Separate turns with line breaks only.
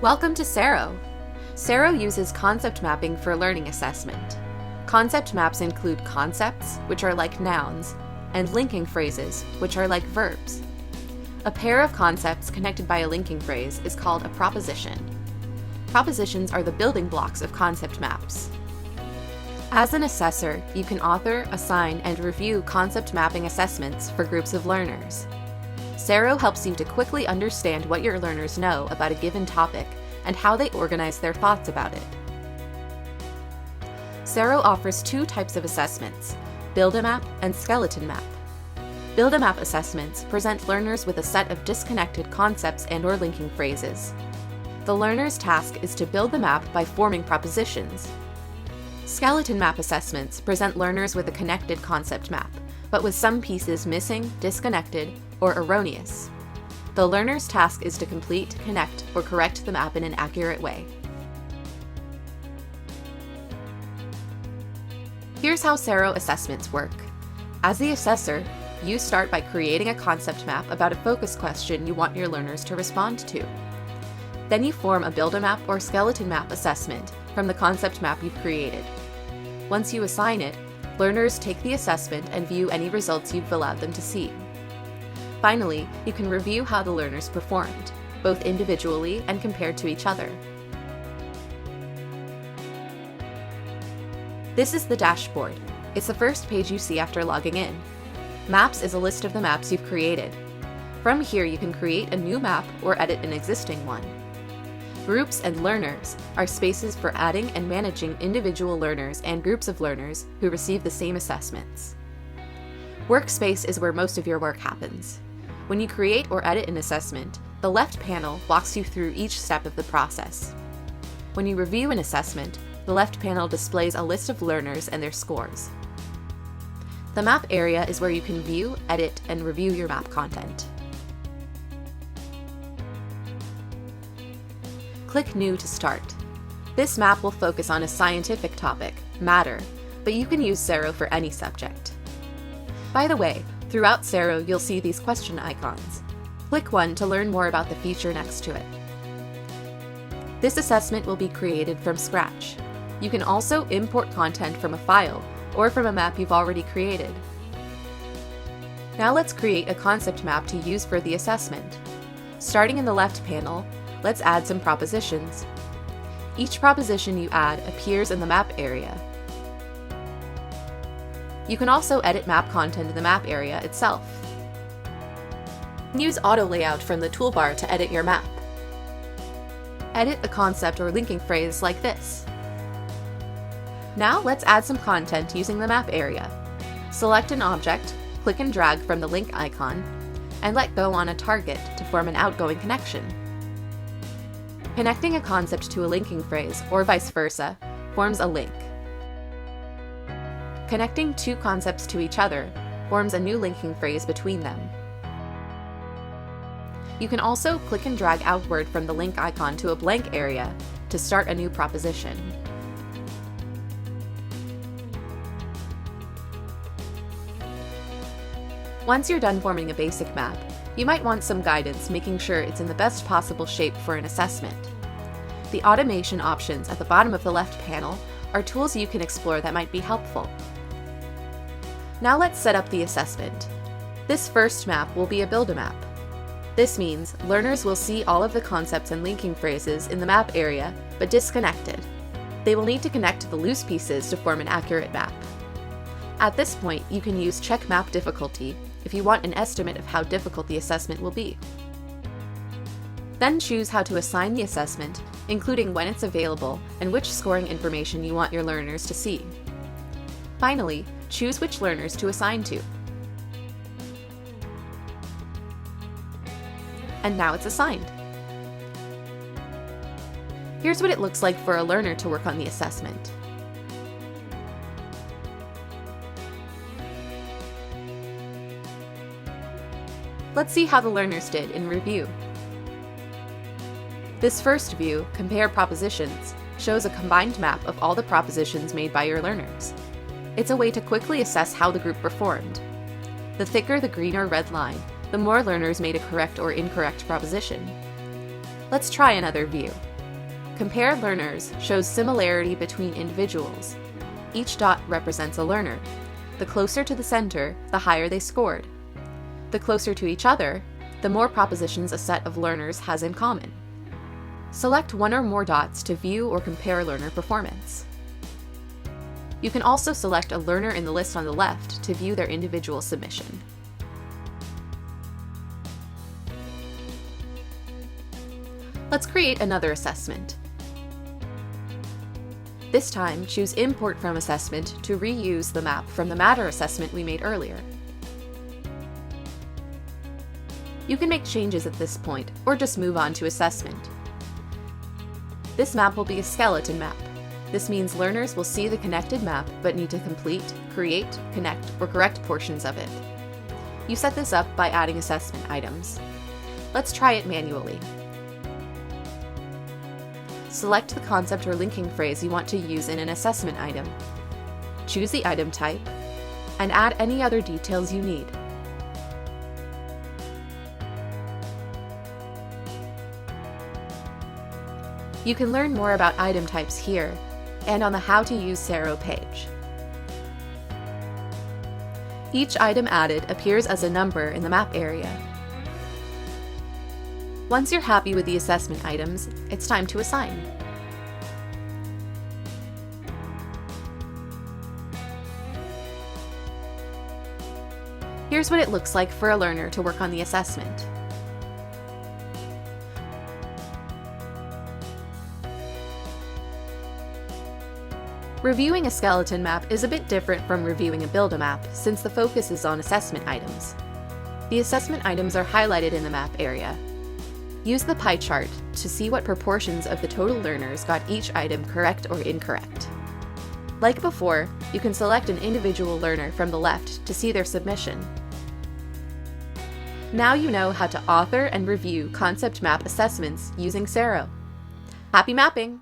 Welcome to Sero. Sero uses concept mapping for learning assessment. Concept maps include concepts, which are like nouns, and linking phrases, which are like verbs. A pair of concepts connected by a linking phrase is called a proposition. Propositions are the building blocks of concept maps. As an assessor, you can author, assign, and review concept mapping assessments for groups of learners. Sero helps you to quickly understand what your learners know about a given topic and how they organize their thoughts about it. Sero offers two types of assessments, Build-A-Map and Skeleton-Map. Build-A-Map assessments present learners with a set of disconnected concepts and/or linking phrases. The learner's task is to build the map by forming propositions. Skeleton map assessments present learners with a connected concept map, but with some pieces missing, disconnected, or erroneous. The learner's task is to complete, connect, or correct the map in an accurate way. Here's how Sero assessments work. As the assessor, you start by creating a concept map about a focus question you want your learners to respond to. Then you form a Build-A-Map or Skeleton Map assessment from the concept map you've created. Once you assign it, learners take the assessment and view any results you've allowed them to see. Finally, you can review how the learners performed, both individually and compared to each other. This is the dashboard. It's the first page you see after logging in. Maps is a list of the maps you've created. From here, you can create a new map or edit an existing one. Groups and learners are spaces for adding and managing individual learners and groups of learners who receive the same assessments. Workspace is where most of your work happens. When you create or edit an assessment, the left panel walks you through each step of the process. When you review an assessment, the left panel displays a list of learners and their scores. The map area is where you can view, edit, and review your map content. Click New to start. This map will focus on a scientific topic, matter, but you can use Sero for any subject. By the way, throughout Sero you'll see these question icons. Click one to learn more about the feature next to it. This assessment will be created from scratch. You can also import content from a file or from a map you've already created. Now let's create a concept map to use for the assessment. Starting in the left panel, let's add some propositions. Each proposition you add appears in the map area. You can also edit map content in the map area itself. Use auto layout from the toolbar to edit your map. Edit a concept or linking phrase like this. Now let's add some content using the map area. Select an object, click and drag from the link icon, and let go on a target to form an outgoing connection. Connecting a concept to a linking phrase, or vice versa, forms a link. Connecting two concepts to each other forms a new linking phrase between them. You can also click and drag outward from the link icon to a blank area to start a new proposition. Once you're done forming a basic map, you might want some guidance making sure it's in the best possible shape for an assessment. The automation options at the bottom of the left panel are tools you can explore that might be helpful. Now let's set up the assessment. This first map will be a Build-A-Map. This means learners will see all of the concepts and linking phrases in the map area, but disconnected. They will need to connect the loose pieces to form an accurate map. At this point, you can use Check Map Difficulty if you want an estimate of how difficult the assessment will be. Then choose how to assign the assessment, including when it's available and which scoring information you want your learners to see. Finally, choose which learners to assign to. And now it's assigned. Here's what it looks like for a learner to work on the assessment. Let's see how the learners did in review. This first view, Compare Propositions, shows a combined map of all the propositions made by your learners. It's a way to quickly assess how the group performed. The thicker the green or red line, the more learners made a correct or incorrect proposition. Let's try another view. Compare learners shows similarity between individuals. Each dot represents a learner. The closer to the center, the higher they scored. The closer to each other, the more propositions a set of learners has in common. Select one or more dots to view or compare learner performance. You can also select a learner in the list on the left to view their individual submission. Let's create another assessment. This time, choose Import from Assessment to reuse the map from the Matter assessment we made earlier. You can make changes at this point, or just move on to Assessment. This map will be a skeleton map. This means learners will see the connected map but need to complete, create, connect, or correct portions of it. You set this up by adding assessment items. Let's try it manually. Select the concept or linking phrase you want to use in an assessment item. Choose the item type, and add any other details you need. You can learn more about item types here, and on the How to Use Sero page. Each item added appears as a number in the map area. Once you're happy with the assessment items, it's time to assign. Here's what it looks like for a learner to work on the assessment. Reviewing a skeleton map is a bit different from reviewing a Build-A-Map, since the focus is on assessment items. The assessment items are highlighted in the map area. Use the pie chart to see what proportions of the total learners got each item correct or incorrect. Like before, you can select an individual learner from the left to see their submission. Now you know how to author and review concept map assessments using Sero. Happy mapping!